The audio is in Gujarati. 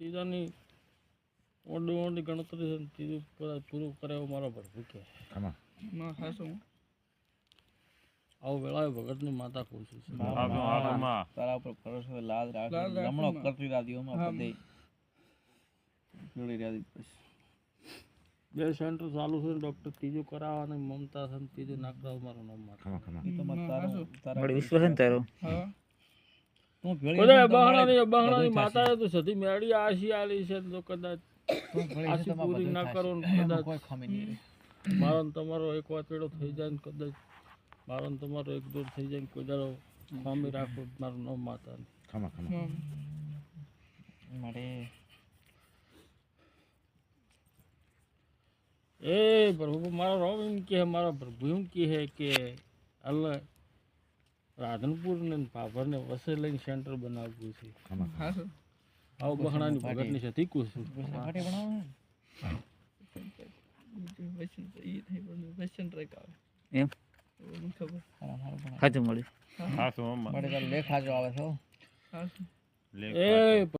ત્રીજાની ઓડી ગણતરી છે ને ત્રીજું પૂરું કરે એવો મારો પર ભૂકે આમાં ના હાસું આવું વેળાએ ભગતની માતા ખુશી છે તારા ઉપર ભરોસો લાજ રાખે લમણો કરતી રાદીઓમાં પદે જોડી રાદી પછી 2 સેન્ટર ચાલુ છે ડોક્ટર ત્રીજું કરાવવાની મમતા છે ત્રીજું નાખતા મારું નામ મારે આમાં આમાં ઈ તો મત તારા બડી વિશ્વાસ ને તારો તું કોઈ બહાણાની માતાએ તો સધી મેળી આશી આલી છે તો કદાચ આશી પૂરી ના કરો ને કદાચ કોઈ ખામી નહીં મારો ને તમારો એક વાતેડો થઈ જાય ને કદાચ મારો ને તમારો એક દૂર થઈ જાય ને કોઈ દાડો ખામી રાખો મારું નામ માતા આમાં આમાં મારે એ પ્રભુ મારો રામ એમ કે મારા પ્રભુ એમ કહે કે અલ્લાહ રાધનપુર ને ભાભર ને વસે લઈને સેન્ટર બનાવવું છે આમાં હાસું આવું બહણાની ભગતની છે તીકું છું માટે બનાવો વચન ઈ થઈ પણ વચન ટ્રેક આવે એમ મને ખબર તારા મારું બનાવો સાચું મળ્યું મારે તારો લેખ હાજો આવે છે હો. હાસું એ